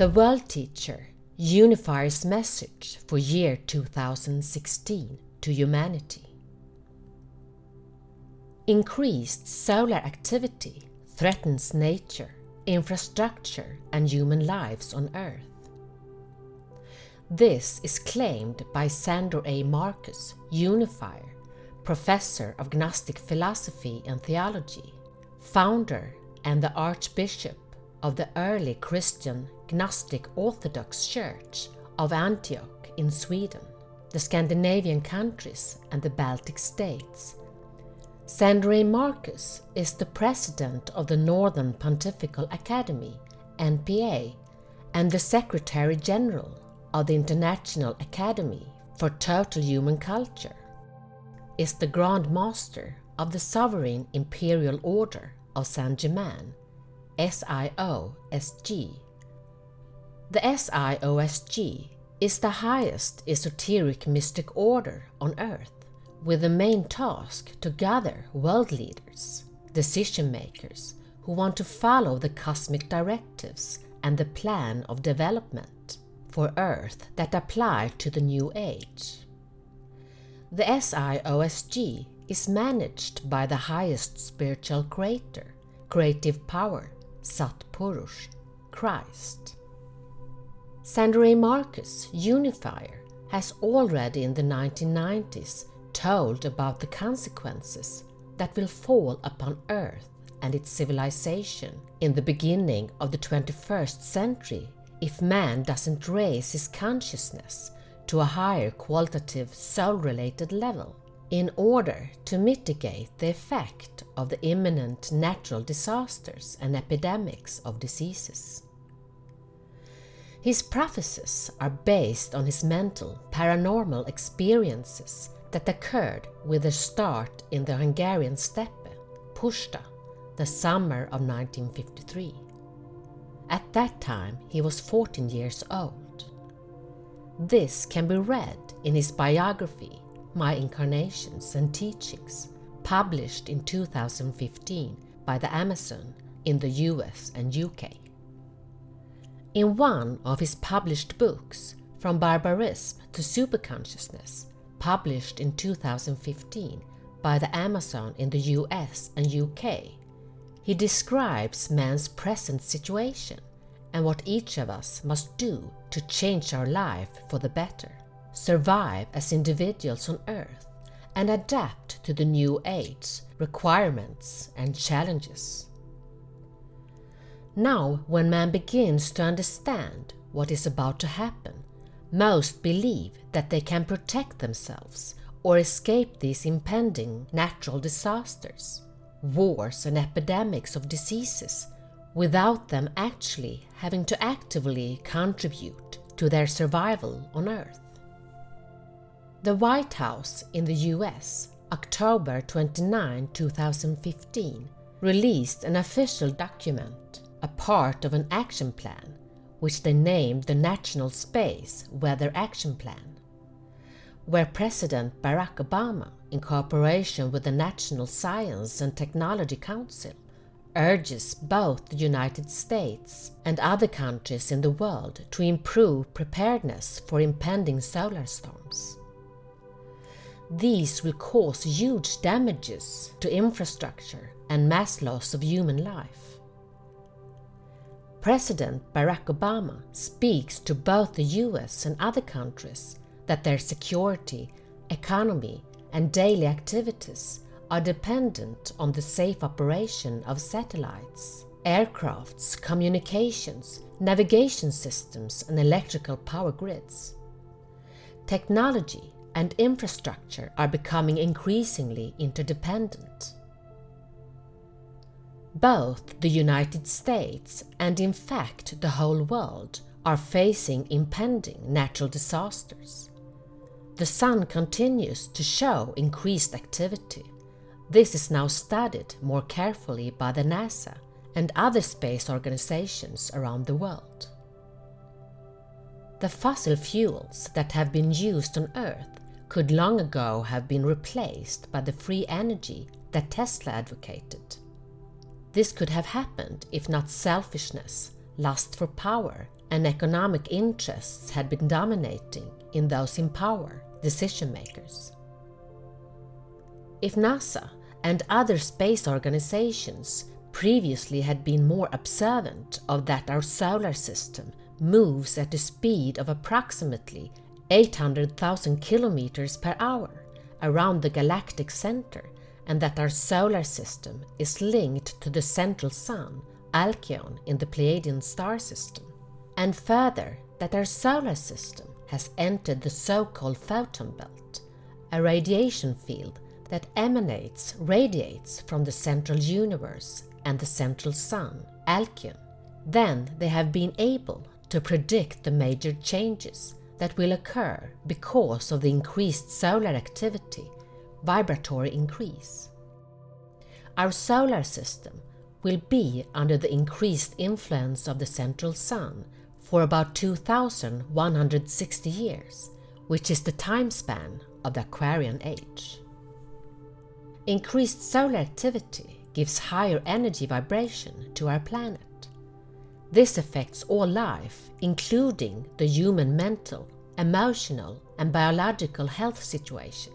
The World Teacher, Unifier's message for year 2016 to humanity. Increased solar activity threatens nature, infrastructure, and human lives on Earth. This is claimed by Sandor A Markus, Unifier, professor of Gnostic philosophy and theology, founder and the Archbishop of the early Christian Gnostic Orthodox Church of Antioch in Sweden, the Scandinavian countries and the Baltic states. Sandor A Markus is the president of the Northern Pontifical Academy, NPA, and the Secretary General of the International Academy for Total Human Culture, is the Grand Master of the Sovereign Imperial Order of Saint-Germain, SIOSG. The SIOSG is the highest esoteric mystic order on Earth, with the main task to gather world leaders, decision-makers who want to follow the cosmic directives and the plan of development for Earth that apply to the New Age. The SIOSG is managed by the highest spiritual creator, creative power, Sat Purush, Christ. Sandor A Markus, Unifier, has already in the 1990s told about the consequences that will fall upon Earth and its civilization in the beginning of the 21st century if man doesn't raise his consciousness to a higher qualitative soul-related level in order to mitigate the effect of the imminent natural disasters and epidemics of diseases. His prophecies are based on his mental, paranormal experiences that occurred with a start in the Hungarian steppe, Puszta, the summer of 1953. At that time he was 14 years old. This can be read in his biography, My Incarnations and Teachings, published in 2015 by the Amazon in the US and UK. In one of his published books, From Barbarism to Superconsciousness, published in 2015 by the Amazon in the US and UK, he describes man's present situation and what each of us must do to change our life for the better, survive as individuals on Earth, and adapt to the New Age requirements and challenges. Now, when man begins to understand what is about to happen, most believe that they can protect themselves or escape these impending natural disasters, wars and epidemics of diseases, without them actually having to actively contribute to their survival on Earth. The White House in the US, October 29, 2015, released an official document, a part of an action plan, which they named the National Space Weather Action Plan, where President Barack Obama, in cooperation with the National Science and Technology Council, urges both the United States and other countries in the world to improve preparedness for impending solar storms. These will cause huge damages to infrastructure and mass loss of human life. President Barack Obama speaks to both the US and other countries that their security, economy, and daily activities are dependent on the safe operation of satellites, aircrafts, communications, navigation systems, and electrical power grids. Technology and infrastructure are becoming increasingly interdependent. Both the United States and in fact the whole world are facing impending natural disasters. The Sun continues to show increased activity. This is now studied more carefully by the NASA and other space organizations around the world. The fossil fuels that have been used on Earth could long ago have been replaced by the free energy that Tesla advocated. This could have happened if not selfishness, lust for power and economic interests had been dominating in those in power, decision makers. If NASA and other space organizations previously had been more observant of that our solar system moves at a speed of approximately 800,000 kilometers per hour around the galactic center, and that our solar system is linked to the central sun, Alcyon, in the Pleiadian star system, and further that our solar system has entered the so-called photon belt, a radiation field that radiates from the central universe and the central sun, Alcyon, then they have been able to predict the major changes that will occur because of the increased solar activity, vibratory increase. Our solar system will be under the increased influence of the central sun for about 2,160 years, which is the time span of the Aquarian age. Increased solar activity gives higher energy vibration to our planet. This affects all life, including the human mental, emotional, and biological health situation.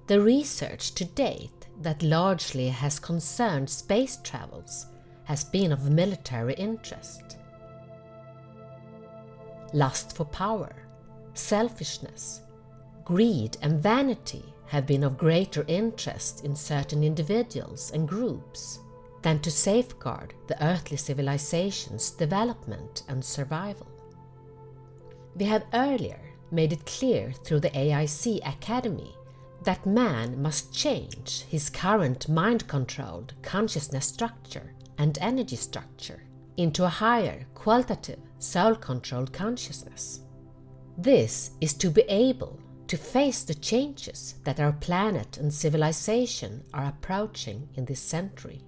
The research to date that largely has concerned space travels has been of military interest. Lust for power, selfishness, greed, and vanity have been of greater interest in certain individuals and groups than to safeguard the earthly civilization's development and survival. We have earlier made it clear through the AIC Academy that man must change his current mind-controlled consciousness structure and energy structure into a higher, qualitative, soul-controlled consciousness. This is to be able to face the changes that our planet and civilization are approaching in this century.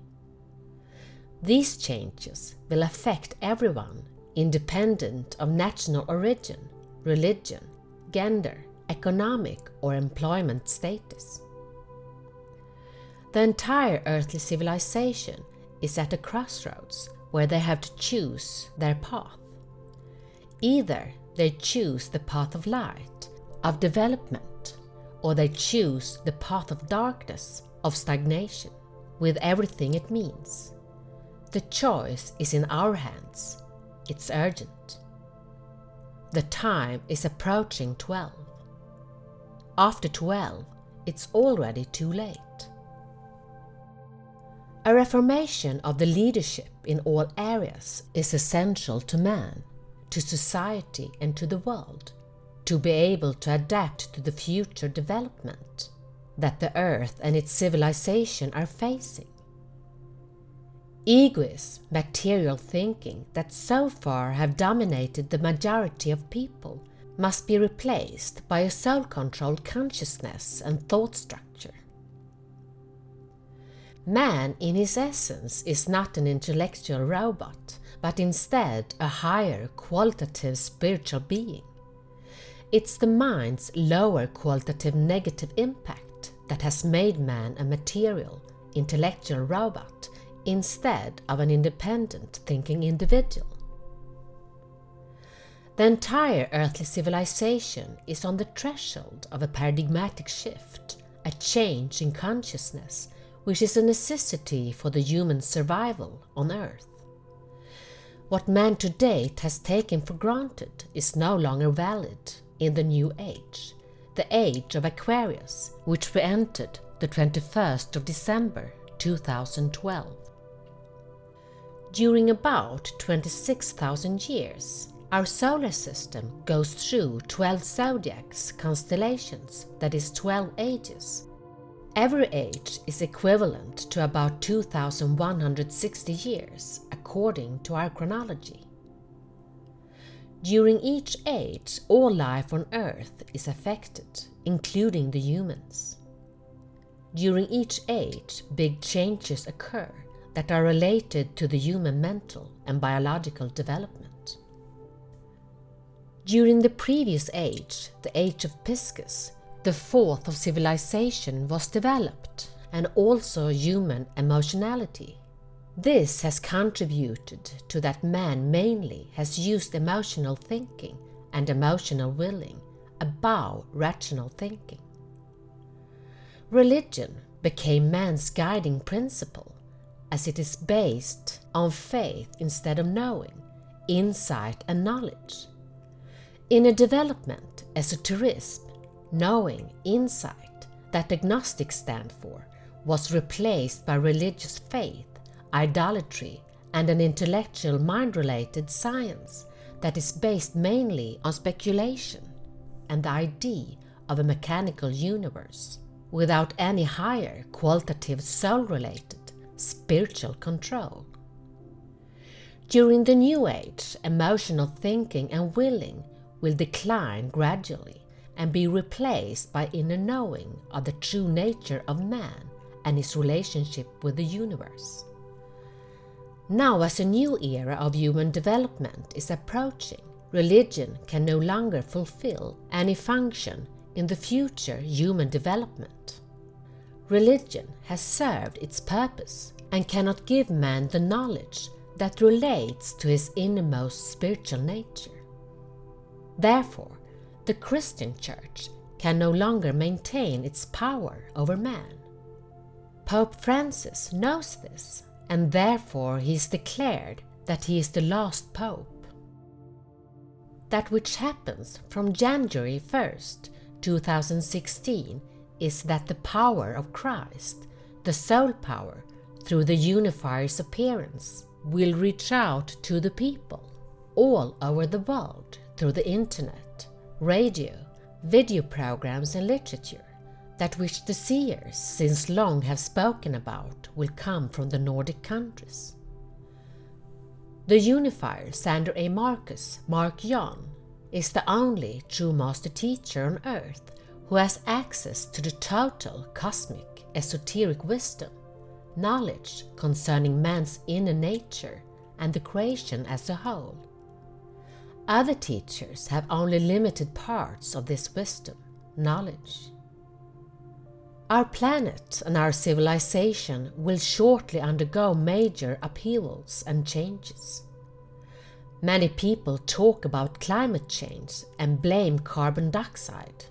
These changes will affect everyone, independent of national origin, religion, gender, economic or employment status. The entire earthly civilization is at a crossroads where they have to choose their path. Either they choose the path of light, of development, or they choose the path of darkness, of stagnation, with everything it means. The choice is in our hands. It's urgent. The time is approaching 12. After 12, it's already too late. A reformation of the leadership in all areas is essential to man, to society, and to the world, to be able to adapt to the future development that the earth and its civilization are facing. Egoism, material thinking that so far have dominated the majority of people must be replaced by a soul-controlled consciousness and thought structure. Man in his essence is not an intellectual robot, but instead a higher qualitative spiritual being. It's the mind's lower qualitative negative impact that has made man a material, intellectual robot instead of an independent thinking individual. The entire earthly civilization is on the threshold of a paradigmatic shift, a change in consciousness, which is a necessity for the human survival on Earth. What man to date has taken for granted is no longer valid in the new age, the age of Aquarius, which we entered the 21st of December 2012. During about 26,000 years, our solar system goes through 12 zodiacs constellations, that is 12 ages. Every age is equivalent to about 2,160 years, according to our chronology. During each age, all life on Earth is affected, including the humans. During each age, big changes occur that are related to the human mental and biological development. During the previous age, the Age of Pisces, the fourth of civilization was developed, and also human emotionality. This has contributed to that man mainly has used emotional thinking and emotional willing above rational thinking. Religion became man's guiding principle, as it is based on faith instead of knowing, insight and knowledge. In a development esotericism, knowing, insight, that agnostics stand for, was replaced by religious faith, idolatry, and an intellectual mind-related science that is based mainly on speculation and the idea of a mechanical universe, without any higher qualitative soul-related spiritual control. During the New Age, emotional thinking and willing will decline gradually and be replaced by inner knowing of the true nature of man and his relationship with the universe. Now, as a new era of human development is approaching, religion can no longer fulfill any function in the future human development. Religion has served its purpose and cannot give man the knowledge that relates to his innermost spiritual nature. Therefore, the Christian Church can no longer maintain its power over man. Pope Francis knows this, and therefore he is declared that he is the last pope. That which happens from January 1st, 2016 is that the power of Christ, the soul power, through the Unifier's appearance, will reach out to the people all over the world through the internet, radio, video programs and literature, that which the seers since long have spoken about will come from the Nordic countries. The Unifier Sandor A Markus, Mark Jan, is the only true master teacher on earth who has access to the total cosmic esoteric wisdom, knowledge concerning man's inner nature and the creation as a whole. Other teachers have only limited parts of this wisdom, knowledge. Our planet and our civilization will shortly undergo major upheavals and changes. Many people talk about climate change and blame carbon dioxide,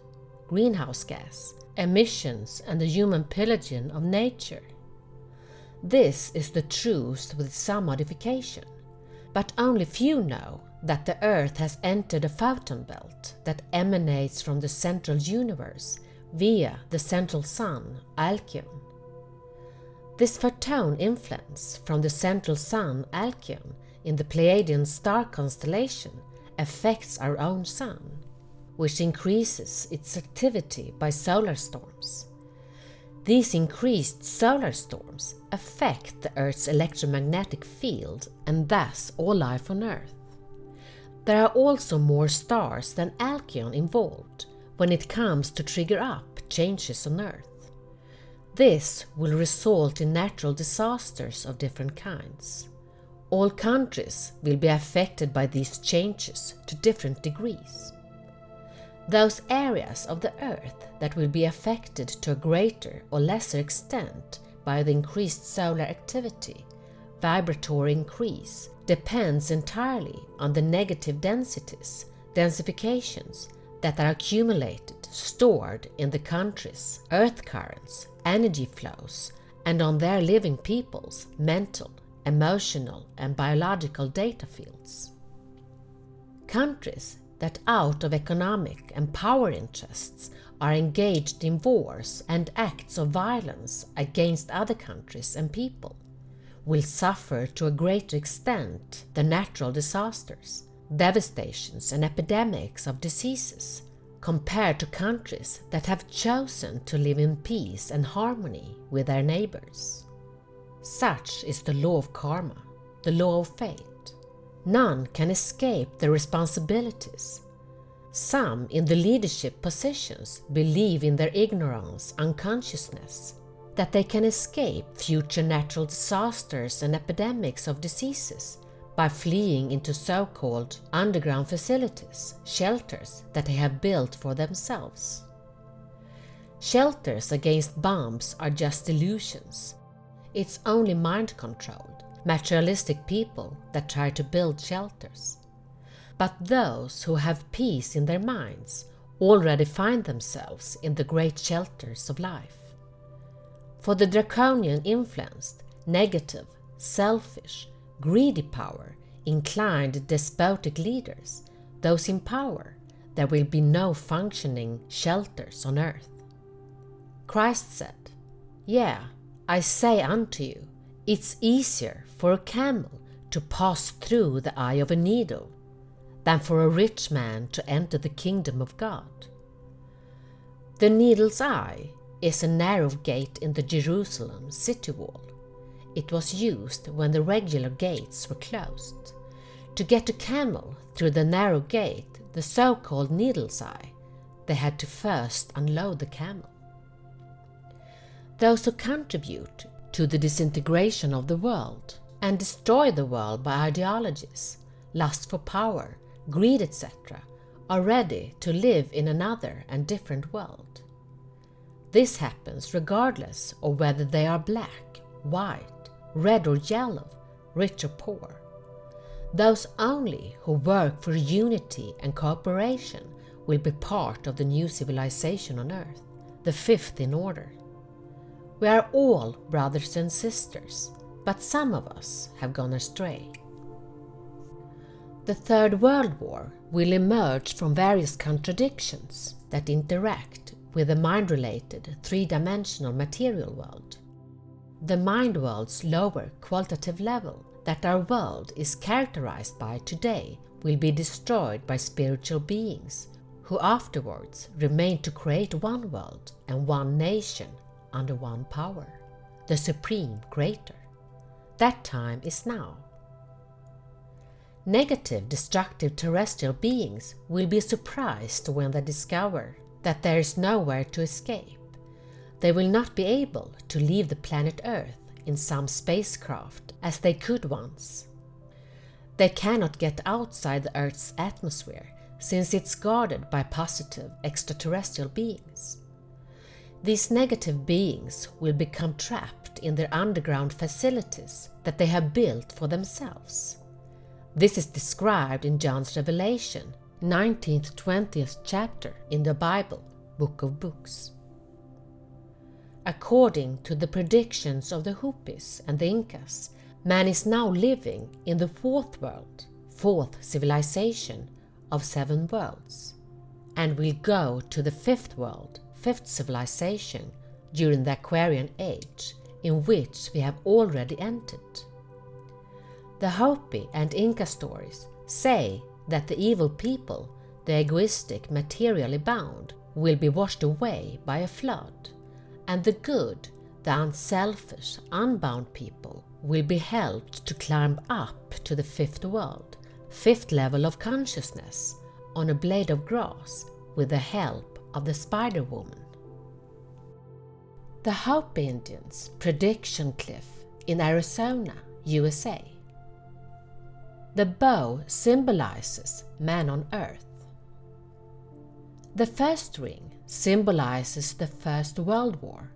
greenhouse gas, emissions and the human pillaging of nature. This is the truth with some modification, but only few know that the Earth has entered a photon belt that emanates from the central universe via the central sun, Alcyon. This photon influence from the central sun, Alcyon, in the Pleiadian star constellation affects our own sun, which increases its activity by solar storms. These increased solar storms affect the Earth's electromagnetic field and thus all life on Earth. There are also more stars than Alcyon involved when it comes to trigger up changes on Earth. This will result in natural disasters of different kinds. All countries will be affected by these changes to different degrees. Those areas of the Earth that will be affected to a greater or lesser extent by the increased solar activity, vibratory increase, depends entirely on the negative densities, densifications, that are accumulated, stored in the country's earth currents, energy flows, and on their living people's mental, emotional, and biological data fields. Countries that out of economic and power interests are engaged in wars and acts of violence against other countries and people will suffer to a greater extent the natural disasters, devastations and epidemics of diseases compared to countries that have chosen to live in peace and harmony with their neighbors. Such is the law of karma, the law of fate. None can escape their responsibilities. Some in the leadership positions believe in their ignorance, unconsciousness, that they can escape future natural disasters and epidemics of diseases by fleeing into so-called underground facilities, shelters that they have built for themselves. Shelters against bombs are just illusions. It's only mind-controlled, materialistic people that try to build shelters. But those who have peace in their minds already find themselves in the great shelters of life. For the draconian influenced, negative, selfish, greedy power, inclined despotic leaders, those in power, there will be no functioning shelters on earth. Christ said, "Yeah, I say unto you, it's easier for a camel to pass through the eye of a needle than for a rich man to enter the kingdom of God." The needle's eye is a narrow gate in the Jerusalem city wall. It was used when the regular gates were closed. To get a camel through the narrow gate, the so-called needle's eye, they had to first unload the camel. Those who contribute to the disintegration of the world and destroy the world by ideologies, lust for power, greed, etc., are ready to live in another and different world. This happens regardless of whether they are black, white, red or yellow, rich or poor. Those only who work for unity and cooperation will be part of the new civilization on earth, the fifth in order. We are all brothers and sisters, but some of us have gone astray. The Third World War will emerge from various contradictions that interact with the mind-related three-dimensional material world. The mind world's lower qualitative level that our world is characterized by today will be destroyed by spiritual beings who afterwards remain to create one world and one nation under one power, the Supreme Creator. That time is now. Negative, destructive terrestrial beings will be surprised when they discover that there is nowhere to escape. They will not be able to leave the planet Earth in some spacecraft as they could once. They cannot get outside the Earth's atmosphere since it's guarded by positive extraterrestrial beings. These negative beings will become trapped in their underground facilities that they have built for themselves. This is described in John's Revelation, 19th, 20th chapter in the Bible, Book of Books. According to the predictions of the Hupis and the Incas, man is now living in the fourth world, fourth civilization of 7 worlds, and will go to the fifth world, fifth civilization, during the Aquarian Age, in which we have already entered. The Hopi and Inca stories say that the evil people, the egoistic, materially bound, will be washed away by a flood, and the good, the unselfish, unbound people will be helped to climb up to the fifth world, fifth level of consciousness, on a blade of grass with the help of the Spider Woman. The Hopi Indians' prediction cliff in Arizona, USA. The bow symbolizes man on earth. The first ring symbolizes the First World War,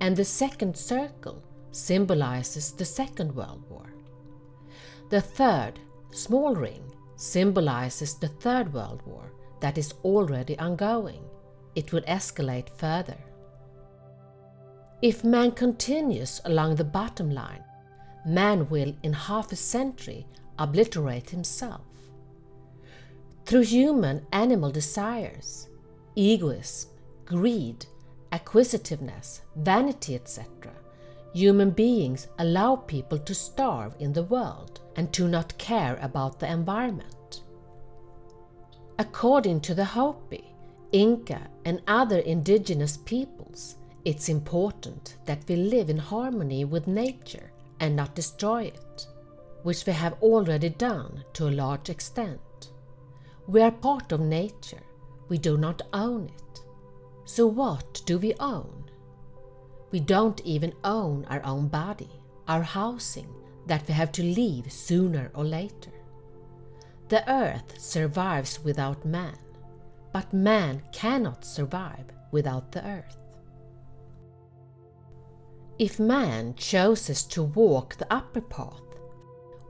and the second circle symbolizes the Second World War. The third, small ring, symbolizes the Third World War that is already ongoing. It will escalate further. If man continues along the bottom line, man will in half a century obliterate himself. Through human animal desires, egoism, greed, acquisitiveness, vanity, etc., human beings allow people to starve in the world and to not care about the environment. According to the Hopi, Inca, and other indigenous peoples, it's important that we live in harmony with nature and not destroy it, which we have already done to a large extent. We are part of nature, we do not own it. So what do we own? We don't even own our own body, our housing, that we have to leave sooner or later. The earth survives without man, but man cannot survive without the earth. If man chooses to walk the upper path,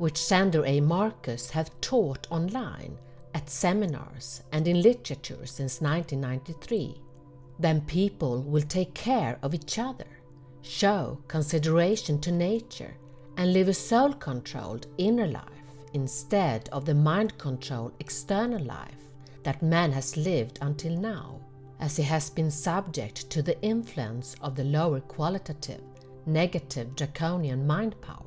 which Sandor A Markus have taught online at seminars and in literature since 1993, then people will take care of each other, show consideration to nature, and live a soul-controlled inner life instead of the mind-controlled external life that man has lived until now, as he has been subject to the influence of the lower qualitative, negative draconian mind power.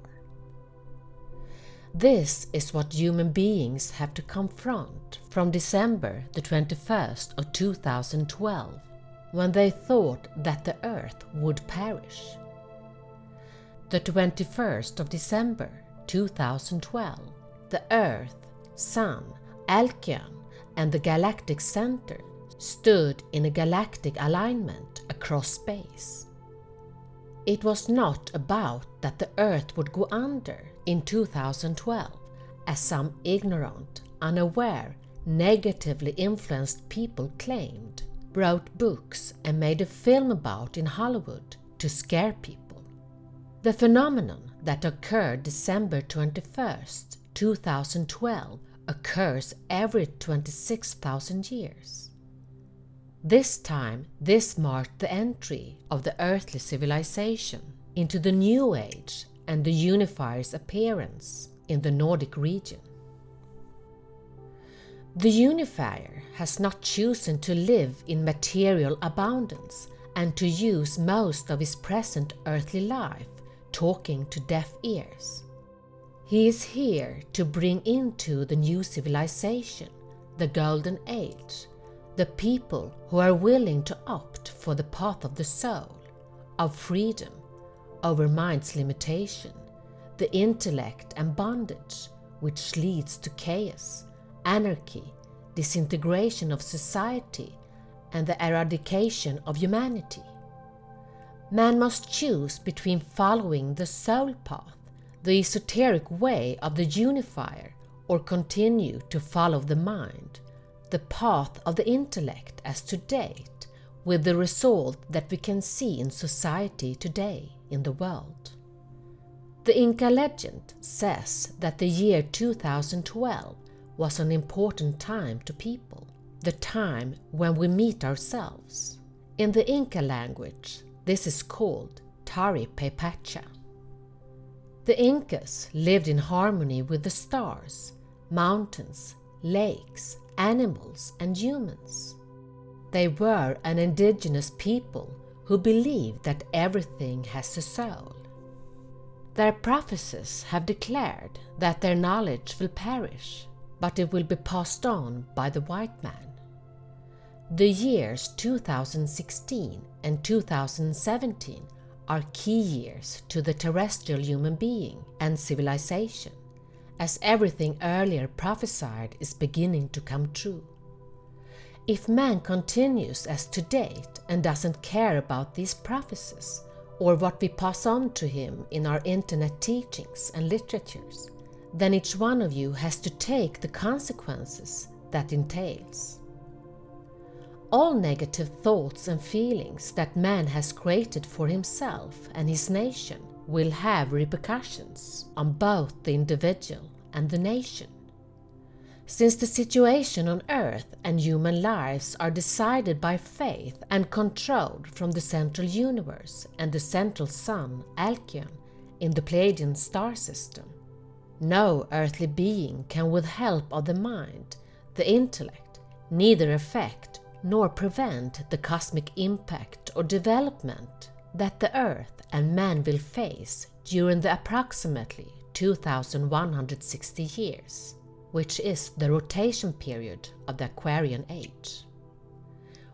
This is what human beings have to confront from December the 21st of 2012, when they thought that the earth would perish. The 21st of December 2012, the earth, sun, Alcyon, and the galactic center stood in a galactic alignment across space. It was not about that the earth would go under in 2012, as some ignorant, unaware, negatively influenced people claimed, wrote books and made a film about in Hollywood to scare people. The phenomenon that occurred December 21st, 2012 occurs every 26,000 years. This time, this marked the entry of the earthly civilization into the New Age and the Unifiers' appearance in the Nordic region. The Unifier has not chosen to live in material abundance and to use most of his present earthly life talking to deaf ears. He is here to bring into the new civilization, the Golden Age, the people who are willing to opt for the path of the soul, of freedom, over mind's limitation, the intellect and bondage, which leads to chaos, anarchy, disintegration of society, and the eradication of humanity. Man must choose between following the soul path, the esoteric way of the Unifier, or continue to follow the mind, the path of the intellect as to date, with the result that we can see in society today in the world. The Inca legend says that the year 2012 was an important time to people, the time when we meet ourselves. In the Inca language, this is called Tari Pepacha. The Incas lived in harmony with the stars, mountains, lakes, animals, and humans. They were an indigenous people who believed that everything has a soul. Their prophecies have declared that their knowledge will perish, but it will be passed on by the white man. The years 2016 and 2017 are key years to the terrestrial human being and civilization, as everything earlier prophesied is beginning to come true. If man continues as to date and doesn't care about these prophecies, or what we pass on to him in our internet teachings and literatures, then each one of you has to take the consequences that entails. All negative thoughts and feelings that man has created for himself and his nation will have repercussions on both the individual and the nation. Since the situation on Earth and human lives are decided by faith and controlled from the central universe and the central sun, Alcyon, in the Pleiadian star system, no earthly being can with help of the mind, the intellect, neither affect nor prevent the cosmic impact or development that the Earth and man will face during the approximately 2160 years, which is the rotation period of the Aquarian Age.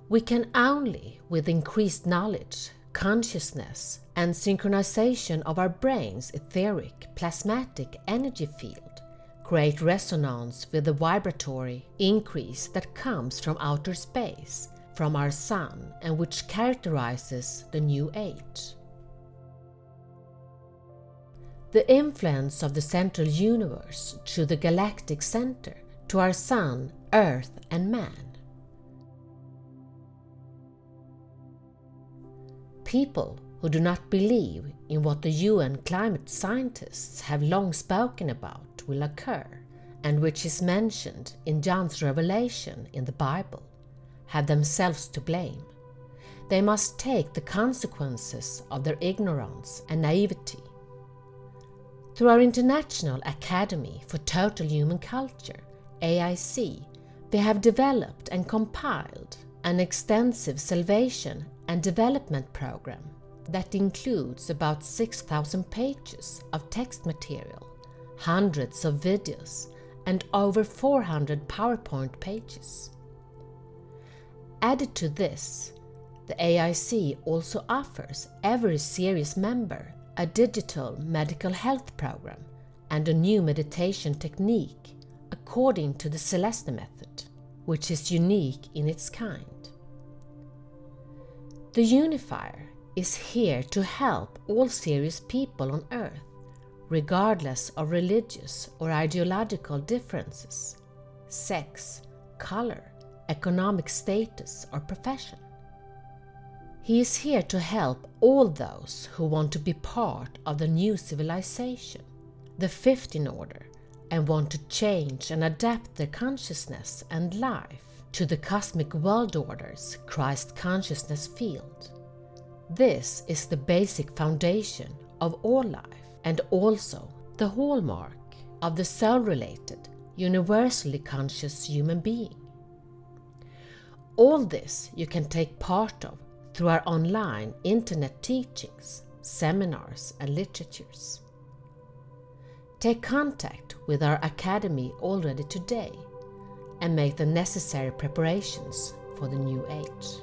We can only, with increased knowledge, consciousness, and synchronization of our brain's etheric, plasmatic energy field, create resonance with the vibratory increase that comes from outer space, from our sun, and which characterizes the new age. The influence of the central universe through the galactic center to our sun, earth, and man. People who do not believe in what the UN climate scientists have long spoken about judgment will occur, and which is mentioned in John's revelation in the Bible, have themselves to blame. They must take the consequences of their ignorance and naivety. Through our International Academy for Total Human Culture, AIC, we have developed and compiled an extensive salvation and development program that includes about 6,000 pages of text material, hundreds of videos, and over 400 PowerPoint pages. Added to this, the AIC also offers every series member a digital medical health program and a new meditation technique according to the Celeste method, which is unique in its kind. The Unifier is here to help all serious people on Earth, regardless of religious or ideological differences, sex, color, economic status, or profession. He is here to help all those who want to be part of the new civilization, the 15 order, and want to change and adapt their consciousness and life to the cosmic world order's Christ consciousness field. This is the basic foundation of all life and also the hallmark of the soul-related, universally conscious human being. All this you can take part of through our online internet teachings, seminars, and literatures. Take contact with our Academy already today and make the necessary preparations for the new age.